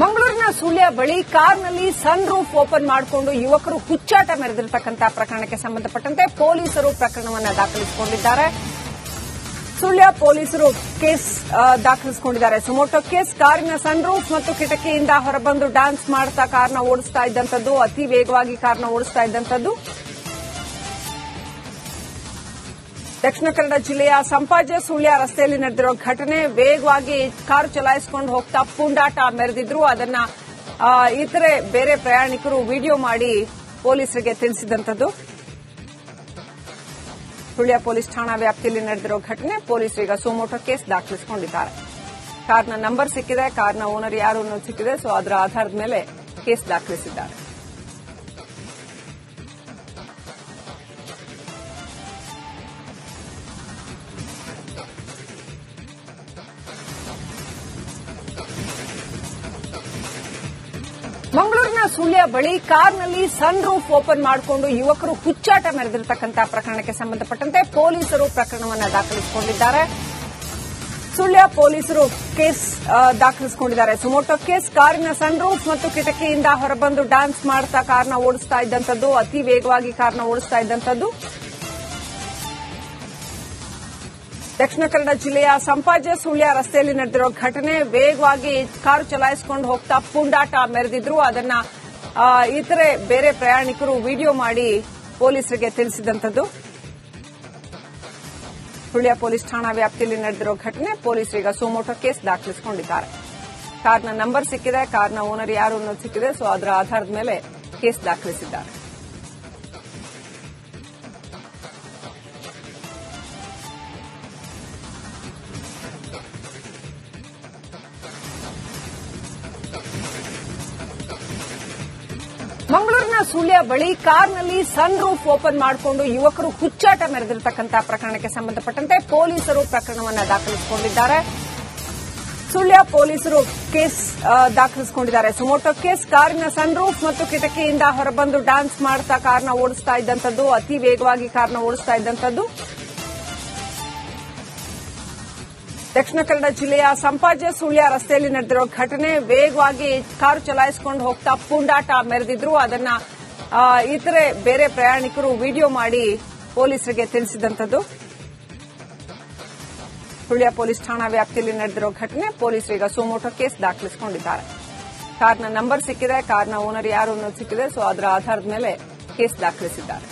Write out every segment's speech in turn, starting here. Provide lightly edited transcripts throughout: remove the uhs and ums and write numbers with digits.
ಮಂಗಳೂರಿನ ಸುಳ್ಯ ಬಳಿ ಕಾರ್ನಲ್ಲಿ ಸನ್ ರೂಫ್ ಓಪನ್ ಮಾಡಿಕೊಂಡು ಯುವಕರು ಹುಚ್ಚಾಟ ಮೆರೆದಿರತಕ್ಕಂತಹ ಪ್ರಕರಣಕ್ಕೆ ಸಂಬಂಧಪಟ್ಟಂತೆ ಪೊಲೀಸರು ಪ್ರಕರಣವನ್ನು ದಾಖಲಿಸಿಕೊಂಡಿದ್ದಾರೆ. ಸುಳ್ಯ ಪೊಲೀಸರು ಕೇಸ್ ದಾಖಲಿಸಿಕೊಂಡಿದ್ದಾರೆ. Suo motu case. ಕಾರಿನ ಸನ್ ರೂಫ್ ಮತ್ತು ಕಿಟಕಿಯಿಂದ ಹೊರಬಂದು ಡ್ಯಾನ್ಸ್ ಮಾಡ್ತಾ ಕಾರ್ನ ಓಡಿಸ್ತಾ ಇದ್ದಂಥದ್ದು, ಅತಿ ವೇಗವಾಗಿ ಕಾರ್ನ ಓಡಿಸ್ತಾ ಇದ್ದಂಥದ್ದು. ದಕ್ಷಿಣ ಕನ್ನಡ ಜಿಲ್ಲೆಯ ಸಂಪಾಜೆ ಸುಳ್ಯ ರಸ್ತೆಯಲ್ಲಿ ನಡೆದಿರೋ ಘಟನೆ. ವೇಗವಾಗಿ ಕಾರು ಚಲಾಯಿಸಿಕೊಂಡು ಹೋಗ್ತಾ ಪುಂಡಾಟ ಮೆರೆದಿದ್ರು. ಅದನ್ನ ಇತರೆ ಬೇರೆ ಪ್ರಯಾಣಿಕರು ವಿಡಿಯೋ ಮಾಡಿ ಪೊಲೀಸರಿಗೆ ತಿಳಿಸಿದಂಥದ್ದು. ಸುಳ್ಯ ಪೊಲೀಸ್ ಠಾಣಾ ವ್ಯಾಪ್ತಿಯಲ್ಲಿ ನಡೆದಿರೋ ಘಟನೆ. ಪೊಲೀಸರು ಈಗ ಸುಮೋಟೋ ಕೇಸ್ ದಾಖಲಿಸಿಕೊಂಡಿದ್ದಾರೆ. ಕಾರ್ನ ನಂಬರ್ ಸಿಕ್ಕಿದೆ, ಕಾರ್ನ ಓನರ್ ಯಾರು ಅನ್ನೋದು ಸಿಕ್ಕಿದೆ. ಸೊ ಅದರ ಆಧಾರದ ಮೇಲೆ ಕೇಸ್ ದಾಖಲಿಸಿದ್ದಾರೆ. ಮಂಗಳೂರಿನ ಸುಳ್ಯ ಬಳಿ ಕಾರ್ನಲ್ಲಿ ಸನ್ ರೂಫ್ ಓಪನ್ ಮಾಡಿಕೊಂಡು ಯುವಕರು ಹುಚ್ಚಾಟ ಮೆರೆದಿರತಕ್ಕಂತಹ ಪ್ರಕರಣಕ್ಕೆ ಸಂಬಂಧಪಟ್ಟಂತೆ ಪೊಲೀಸರು ಪ್ರಕರಣವನ್ನು ದಾಖಲಿಸಿಕೊಂಡಿದ್ದಾರೆ. ಸುಳ್ಯ ಪೊಲೀಸರು ಕೇಸ್ ದಾಖಲಿಸಿಕೊಂಡಿದ್ದಾರೆ. Suo motu case. ಕಾರಿನ ಸನ್ ರೂಫ್ ಮತ್ತು ಕಿಟಕಿಯಿಂದ ಹೊರಬಂದು ಡ್ಯಾನ್ಸ್ ಮಾಡ್ತಾ ಕಾರ್ನ ಓಡಿಸ್ತಾ ಇದ್ದಂಥದ್ದು, ಅತಿ ವೇಗವಾಗಿ ಕಾರ್ನ ಓಡಿಸ್ತಾ ಇದ್ದಂಥದ್ದು. ದಕ್ಷಿಣ ಕನ್ನಡ ಜಿಲ್ಲೆಯ ಸಂಪಾಜೆ ಸುಳ್ಯ ರಸ್ತೆಯಲ್ಲಿ ನಡೆದಿರೋ ಘಟನೆ. ವೇಗವಾಗಿ ಕಾರು ಚಲಾಯಿಸಿಕೊಂಡು ಹೋಗ್ತಾ ಪುಂಡಾಟ ಮೆರೆದಿದ್ರು. ಅದನ್ನ ಇತರೆ ಬೇರೆ ಪ್ರಯಾಣಿಕರು ವಿಡಿಯೋ ಮಾಡಿ ಪೊಲೀಸರಿಗೆ ತಿಳಿಸಿದಂಥದ್ದು. ಸುಳ್ಯ ಪೊಲೀಸ್ ಠಾಣಾ ವ್ಯಾಪ್ತಿಯಲ್ಲಿ ನಡೆದಿರೋ ಘಟನೆ. ಪೊಲೀಸರು ಈಗ ಸುಮೋಟೋ ಕೇಸ್ ದಾಖಲಿಸಿಕೊಂಡಿದ್ದಾರೆ. ಕಾರ್ನ ನಂಬರ್ ಸಿಕ್ಕಿದೆ, ಕಾರ್ನ ಓನರ್ ಯಾರು ಅನ್ನೋದು ಸಿಕ್ಕಿದೆ. ಸೊ ಅದರ ಆಧಾರದ ಮೇಲೆ ಕೇಸ್ ದಾಖಲಿಸಿದ್ದಾರೆ. ಮಂಗಳೂರಿನ ಸುಳ್ಯ ಬಳಿ ಕಾರ್ನಲ್ಲಿ ಸನ್ ರೂಫ್ ಓಪನ್ ಮಾಡಿಕೊಂಡು ಯುವಕರು ಹುಚ್ಚಾಟ ಮೆರೆದಿರತಕ್ಕಂತಹ ಪ್ರಕರಣಕ್ಕೆ ಸಂಬಂಧಪಟ್ಟಂತೆ ಪೊಲೀಸರು ಪ್ರಕರಣವನ್ನು ದಾಖಲಿಸಿಕೊಂಡಿದ್ದಾರೆ. ಸುಳ್ಯ ಪೊಲೀಸರು ಕೇಸ್ ದಾಖಲಿಸಿಕೊಂಡಿದ್ದಾರೆ. Suo motu case. ಕಾರಿನ ಸನ್ ರೂಫ್ ಮತ್ತು ಕಿಟಕಿಯಿಂದ ಹೊರಬಂದು ಡ್ಯಾನ್ಸ್ ಮಾಡ್ತಾ ಕಾರ್ನ ಓಡಿಸ್ತಾ ಇದ್ದಂಥದ್ದು, ಅತಿ ವೇಗವಾಗಿ ಕಾರ್ನ ಓಡಿಸ್ತಾ ಇದ್ದಂಥದ್ದು. ದಕ್ಷಿಣ ಕನ್ನಡ ಜಿಲ್ಲೆಯ ಸಂಪಾಜೆ ಸುಳ್ಯ ರಸ್ತೆಯಲ್ಲಿ ನಡೆದಿರೋ ಘಟನೆ. ವೇಗವಾಗಿ ಕಾರು ಚಲಾಯಿಸಿಕೊಂಡು ಹೋಗ್ತಾ ಪುಂಡಾಟ ಮೆರೆದಿದ್ರು. ಅದನ್ನ ಇತರೆ ಬೇರೆ ಪ್ರಯಾಣಿಕರು ವಿಡಿಯೋ ಮಾಡಿ ಪೊಲೀಸರಿಗೆ ತಿಳಿಸಿದಂಥದ್ದು. ಸುಳ್ಯ ಪೊಲೀಸ್ ಠಾಣಾ ವ್ಯಾಪ್ತಿಯಲ್ಲಿ ನಡೆದಿರೋ ಘಟನೆ. ಪೊಲೀಸರು ಈಗ ಸುಮೋಟೋ ಕೇಸ್ ದಾಖಲಿಸಿಕೊಂಡಿದ್ದಾರೆ. ಕಾರ್ನ ನಂಬರ್ ಸಿಕ್ಕಿದೆ, ಕಾರ್ನ ಓನರ್ ಯಾರು ಅನ್ನೋದು ಸಿಕ್ಕಿದೆ. ಸೊ ಅದರ ಆಧಾರದ ಮೇಲೆ ಕೇಸ್ ದಾಖಲಿಸಿದ್ದಾರೆ.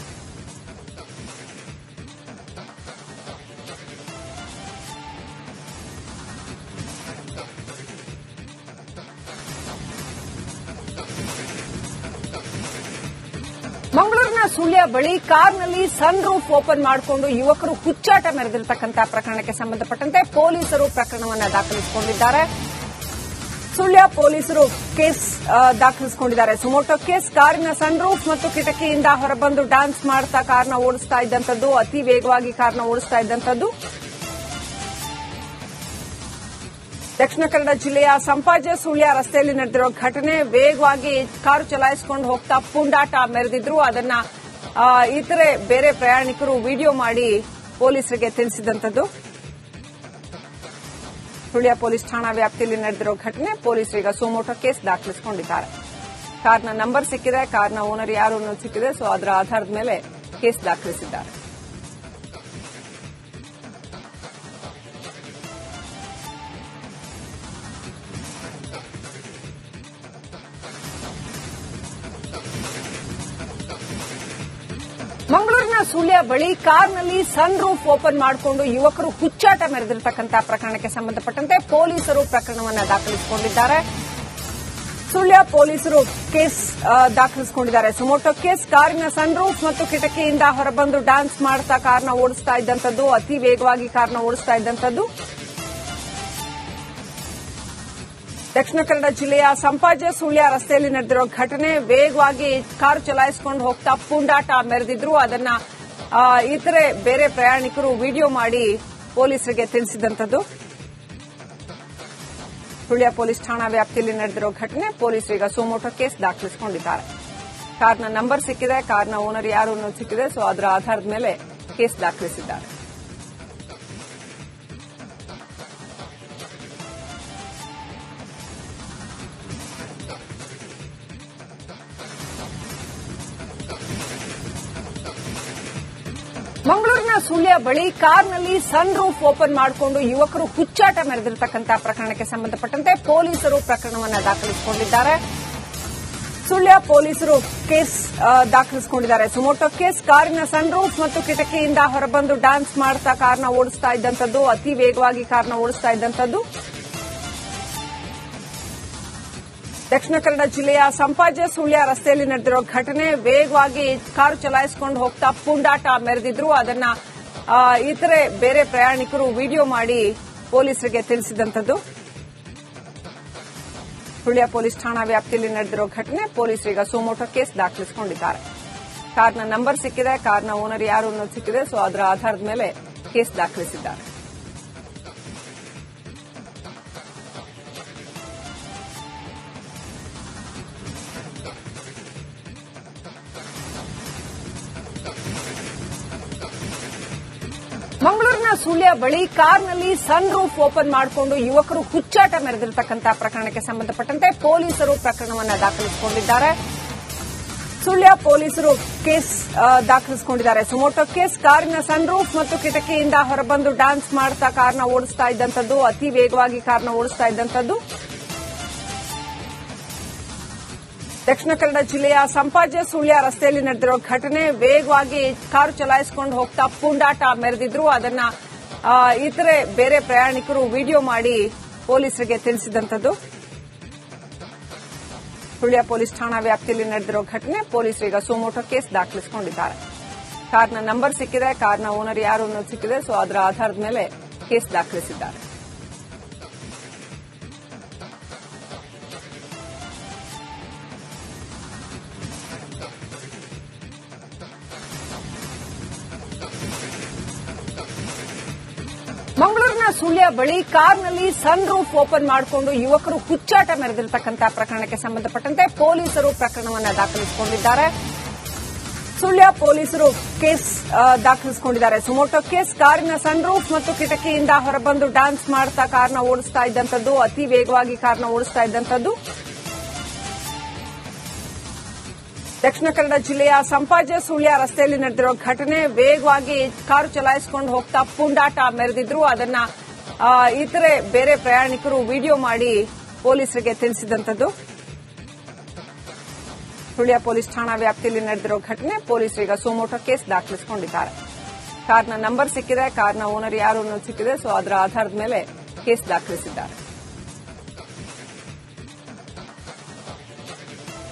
ಮಂಗಳೂರಿನ ಸುಳ್ಯ ಬಳಿ ಕಾರ್ನಲ್ಲಿ ಸನ್ ರೂಫ್ ಓಪನ್ ಮಾಡಿಕೊಂಡು ಯುವಕರು ಹುಚ್ಚಾಟ ಮೆರೆದಿರತಕ್ಕಂತಹ ಪ್ರಕರಣಕ್ಕೆ ಸಂಬಂಧಪಟ್ಟಂತೆ ಪೊಲೀಸರು ಪ್ರಕರಣವನ್ನು ದಾಖಲಿಸಿಕೊಂಡಿದ್ದಾರೆ. ಸುಳ್ಯ ಪೊಲೀಸರು ಕೇಸ್ ದಾಖಲಿಸಿಕೊಂಡಿದ್ದಾರೆ. Suo motu case. ಕಾರಿನ ಸನ್ ರೂಫ್ ಮತ್ತು ಕಿಟಕಿಯಿಂದ ಹೊರಬಂದು ಡ್ಯಾನ್ಸ್ ಮಾಡ್ತಾ ಕಾರ್ನ ಓಡಿಸ್ತಾ ಇದ್ದಂಥದ್ದು, ಅತಿ ವೇಗವಾಗಿ ಕಾರ್ನ ಓಡಿಸ್ತಾ ಇದ್ದಂಥದ್ದು. ದಕ್ಷಿಣ ಕನ್ನಡ ಜಿಲ್ಲೆಯ ಸಂಪಾಜೆ ಸುಳ್ಯ ರಸ್ತೆಯಲ್ಲಿ ನಡೆದಿರೋ ಘಟನೆ. ವೇಗವಾಗಿ ಕಾರು ಚಲಾಯಿಸಿಕೊಂಡು ಹೋಗ್ತಾ ಪುಂಡಾಟ ಮೆರೆದಿದ್ರು. ಅದನ್ನ ಇತರೆ ಬೇರೆ ಪ್ರಯಾಣಿಕರು ವಿಡಿಯೋ ಮಾಡಿ ಪೊಲೀಸರಿಗೆ ತಿಳಿಸಿದಂಥದ್ದು. ಸುಳ್ಯ ಪೊಲೀಸ್ ಠಾಣಾ ವ್ಯಾಪ್ತಿಯಲ್ಲಿ ನಡೆದಿರೋ ಘಟನೆ. ಪೊಲೀಸರು ಈಗ ಸುಮೋಟೋ ಕೇಸ್ ದಾಖಲಿಸಿಕೊಂಡಿದ್ದಾರೆ. ಕಾರ್ನ ನಂಬರ್ ಸಿಕ್ಕಿದೆ, ಕಾರ್ನ ಓನರ್ ಯಾರು ಅನ್ನೋದು ಸಿಕ್ಕಿದೆ. ಸೊ ಅದರ ಆಧಾರದ ಮೇಲೆ ಕೇಸ್ ದಾಖಲಿಸಿದ್ದಾರೆ. ಮಂಗಳೂರಿನ ಸುಳ್ಯ ಬಳಿ ಕಾರ್ನಲ್ಲಿ ಸನ್ ರೂಫ್ ಓಪನ್ ಮಾಡಿಕೊಂಡು ಯುವಕರು ಹುಚ್ಚಾಟ ಮೆರೆದಿರತಕ್ಕಂತಹ ಪ್ರಕರಣಕ್ಕೆ ಸಂಬಂಧಪಟ್ಟಂತೆ ಪೊಲೀಸರು ಪ್ರಕರಣವನ್ನು ದಾಖಲಿಸಿಕೊಂಡಿದ್ದಾರೆ. ಸುಳ್ಯ ಪೊಲೀಸರು ಕೇಸ್ ದಾಖಲಿಸಿಕೊಂಡಿದ್ದಾರೆ. Suo motu case. ಕಾರಿನ ಸನ್ ರೂಫ್ ಮತ್ತು ಕಿಟಕಿಯಿಂದ ಹೊರಬಂದು ಡ್ಯಾನ್ಸ್ ಮಾಡ್ತಾ ಕಾರ್ನ ಓಡಿಸ್ತಾ ಇದ್ದಂಥದ್ದು, ಅತಿ ವೇಗವಾಗಿ ಕಾರ್ನ ಓಡಿಸ್ತಾ ಇದ್ದಂಥದ್ದು. ದಕ್ಷಿಣ ಕನ್ನಡ ಜಿಲ್ಲೆಯ ಸಂಪಾಜೆ ಸುಳ್ಯ ರಸ್ತೆಯಲ್ಲಿ ನಡೆದಿರೋ ಘಟನೆ. ವೇಗವಾಗಿ ಕಾರು ಚಲಾಯಿಸಿಕೊಂಡು ಹೋಗ್ತಾ ಪುಂಡಾಟ ಮೆರೆದಿದ್ರು. ಅದನ್ನ ಇತರೆ ಬೇರೆ ಪ್ರಯಾಣಿಕರು ವಿಡಿಯೋ ಮಾಡಿ ಪೊಲೀಸರಿಗೆ ತಿಳಿಸಿದಂಥದ್ದು. ಸುಳ್ಯ ಪೊಲೀಸ್ ಠಾಣಾ ವ್ಯಾಪ್ತಿಯಲ್ಲಿ ನಡೆದಿರೋ ಘಟನೆ. ಪೊಲೀಸರು ಈಗ ಸುಮೋಟೋ ಕೇಸ್ ದಾಖಲಿಸಿಕೊಂಡಿದ್ದಾರೆ. ಕಾರ್ನ ನಂಬರ್ ಸಿಕ್ಕಿದೆ, ಕಾರ್ನ ಓನರ್ ಯಾರು ಅನ್ನೋದು ಸಿಕ್ಕಿದೆ. ಸೊ ಅದರ ಆಧಾರದ ಮೇಲೆ ಕೇಸ್ ದಾಖಲಿಸಿದ್ದಾರೆ. ಸುಳ್ಯ ಬಳಿ ಕಾರ್ನಲ್ಲಿ ಸನ್ ರೂಫ್ ಓಪನ್ ಮಾಡಿಕೊಂಡು ಯುವಕರು ಹುಚ್ಚಾಟ ಮೆರೆದಿರತಕ್ಕಂಥ ಪ್ರಕರಣಕ್ಕೆ ಸಂಬಂಧಪಟ್ಟಂತೆ ಪೊಲೀಸರು ಪ್ರಕರಣವನ್ನು ದಾಖಲಿಸಿಕೊಂಡಿದ್ದಾರೆ. ಸುಳ್ಯ ಪೊಲೀಸರು ಕೇಸ್ ದಾಖಲಿಸಿಕೊಂಡಿದ್ದಾರೆ. ಸುಮೋಟೋ ಕೇಸ್ ಕಾರಿನ ಸನ್ ರೂಫ್ ಮತ್ತು ಕಿಟಕಿಯಿಂದ ಹೊರಬಂದು ಡ್ಯಾನ್ಸ್ ಮಾಡ್ತಾ ಕಾರ್ನ ಓಡಿಸ್ತಾ ಇದ್ದಂಥದ್ದು, ಅತಿ ವೇಗವಾಗಿ ಕಾರ್ನ ಓಡಿಸ್ತಾ ಇದ್ದಂಥದ್ದು. ದಕ್ಷಿಣ ಕನ್ನಡ ಜಿಲ್ಲೆಯ ಸಂಪಾಜೆ ಸುಳ್ಯ ರಸ್ತೆಯಲ್ಲಿ ನಡೆದಿರೋ ಘಟನೆ. ವೇಗವಾಗಿ ಕಾರು ಚಲಾಯಿಸಿಕೊಂಡು ಹೋಗ್ತಾ ಪುಂಡಾಟ ಮೆರೆದಿದ್ರು. ಅದನ್ನ ಇತರೆ ಬೇರೆ ಪ್ರಯಾಣಿಕರು ವಿಡಿಯೋ ಮಾಡಿ ಪೊಲೀಸರಿಗೆ ತಿಳಿಸಿದಂಥದ್ದು. ಸುಳ್ಯ ಪೊಲೀಸ್ ಠಾಣಾ ವ್ಯಾಪ್ತಿಯಲ್ಲಿ ನಡೆದಿರೋ ಘಟನೆ. ಪೊಲೀಸರೀಗ ಸುಮೋಟೋ ಕೇಸ್ ದಾಖಲಿಸಿಕೊಂಡಿದ್ದಾರೆ. ಕಾರ್ನ ನಂಬರ್ ಸಿಕ್ಕಿದೆ, ಕಾರ್ನ ಓನರ್ ಯಾರು ಅನ್ನೋದು ಸಿಕ್ಕಿದೆ. ಸೊ ಅದರ ಆಧಾರದ ಮೇಲೆ ಕೇಸ್ ದಾಖಲಿಸಿದ್ದಾರೆ. ಮಂಗಳೂರಿನ ಸುಳ್ಯ ಬಳಿ ಕಾರ್ನಲ್ಲಿ ಸನ್ ರೂಫ್ ಓಪನ್ ಮಾಡಿಕೊಂಡು ಯುವಕರು ಹುಚ್ಚಾಟ ಮೆರೆದಿರತಕ್ಕಂಥ ಪ್ರಕರಣಕ್ಕೆ ಸಂಬಂಧಪಟ್ಟಂತೆ ಪೊಲೀಸರು ಪ್ರಕರಣವನ್ನು ದಾಖಲಿಸಿಕೊಂಡಿದ್ದಾರೆ. ಸುಳ್ಯ ಪೊಲೀಸರು ಕೇಸ್ ದಾಖಲಿಸಿಕೊಂಡಿದ್ದಾರೆ. ಸುಮೋಟೋ ಕೇಸ್ ಕಾರಿನ ಸನ್ ರೂಫ್ ಮತ್ತು ಕಿಟಕಿಯಿಂದ ಹೊರಬಂದು ಡ್ಯಾನ್ಸ್ ಮಾಡ್ತಾ ಕಾರ್ನ ಓಡಿಸ್ತಾ ಇದ್ದಂಥದ್ದು, ಅತಿ ವೇಗವಾಗಿ ಕಾರ್ನ ಓಡಿಸ್ತಾ ಇದ್ದಂಥದ್ದು. ದಕ್ಷಿಣ ಕನ್ನಡ ಜಿಲ್ಲೆಯ ಸಂಪಾಜೆ ಸುಳ್ಯ ರಸ್ತೆಯಲ್ಲಿ ನಡೆದಿರೋ ಘಟನೆ. ವೇಗವಾಗಿ ಕಾರು ಚಲಾಯಿಸಿಕೊಂಡು ಹೋಗ್ತಾ ಪುಂಡಾಟ ಮೆರೆದಿದ್ರು. ಅದನ್ನ ಇತರೆ ಬೇರೆ ಪ್ರಯಾಣಿಕರು ವಿಡಿಯೋ ಮಾಡಿ ಪೊಲೀಸರಿಗೆ ತಿಳಿಸಿದಂಥದ್ದು. ಸುಳ್ಯ ಪೊಲೀಸ್ ಠಾಣಾ ವ್ಯಾಪ್ತಿಯಲ್ಲಿ ನಡೆದಿರೋ ಘಟನೆ. ಪೊಲೀಸರೀಗ ಸುಮೋಟೋ ಕೇಸ್ ದಾಖಲಿಸಿಕೊಂಡಿದ್ದಾರೆ. ಕಾರ್ನ ನಂಬರ್ ಸಿಕ್ಕಿದೆ, ಕಾರ್ನ ಓನರ್ ಯಾರು ಅನ್ನೋದು ಸಿಕ್ಕಿದೆ. ಸೊ ಅದರ ಆಧಾರದ ಮೇಲೆ ಕೇಸ್ ದಾಖಲಿಸಿದ್ದಾರೆ. ಮಂಗಳೂರಿನ ಸುಳ್ಯ ಬಳಿ ಕಾರ್ನಲ್ಲಿ ಸನ್ ರೂಫ್ ಓಪನ್ ಮಾಡಿಕೊಂಡು ಯುವಕರು ಹುಚ್ಚಾಟ ಮೆರೆದಿರತಕ್ಕಂಥ ಪ್ರಕರಣಕ್ಕೆ ಸಂಬಂಧಪಟ್ಟಂತೆ ಪೊಲೀಸರು ಪ್ರಕರಣವನ್ನು ದಾಖಲಿಸಿಕೊಂಡಿದ್ದಾರೆ. ಸುಳ್ಯ ಪೊಲೀಸರು ಕೇಸ್ ದಾಖಲಿಸಿಕೊಂಡಿದ್ದಾರೆ. ಸುಮೋಟೋ ಕೇಸ್ ಕಾರಿನ ಸನ್ ರೂಫ್ ಮತ್ತು ಕಿಟಕಿಯಿಂದ ಹೊರಬಂದು ಡ್ಯಾನ್ಸ್ ಮಾಡ್ತಾ ಕಾರ್ನ ಓಡಿಸ್ತಾ ಇದ್ದಂಥದ್ದು, ಅತಿ ವೇಗವಾಗಿ ಕಾರ್ನ ಓಡಿಸ್ತಾ ಇದ್ದಂಥದ್ದು. ದಕ್ಷಿಣ ಕನ್ನಡ ಜಿಲ್ಲೆಯ ಸಂಪಾಜೆ ಸುಳ್ಯ ರಸ್ತೆಯಲ್ಲಿ ನಡೆದಿರೋ ಘಟನೆ. ವೇಗವಾಗಿ ಕಾರು ಚಲಾಯಿಸಿಕೊಂಡು ಹೋಗ್ತಾ ಪುಂಡಾಟ ಮೆರೆದಿದ್ರು. ಅದನ್ನ ಇತರೆ ಬೇರೆ ಪ್ರಯಾಣಿಕರು ವಿಡಿಯೋ ಮಾಡಿ ಪೊಲೀಸರಿಗೆ ತಿಳಿಸಿದಂಥದ್ದು. ಸುಳ್ಯ ಪೊಲೀಸ್ ಠಾಣಾ ವ್ಯಾಪ್ತಿಯಲ್ಲಿ ನಡೆದಿರೋ ಘಟನೆ. ಪೊಲೀಸರೀಗ ಸುಮೋಟೋ ಕೇಸ್ ದಾಖಲಿಸಿಕೊಂಡಿದ್ದಾರೆ. ಕಾರ್ನ ನಂಬರ್ ಸಿಕ್ಕಿದೆ, ಕಾರ್ನ ಓನರ್ ಯಾರು ಅನ್ನೋದು ಸಿಕ್ಕಿದೆ. ಸೊ ಅದರ ಆಧಾರದ ಮೇಲೆ ಕೇಸ್ ದಾಖಲಿಸಿದ್ದಾರೆ.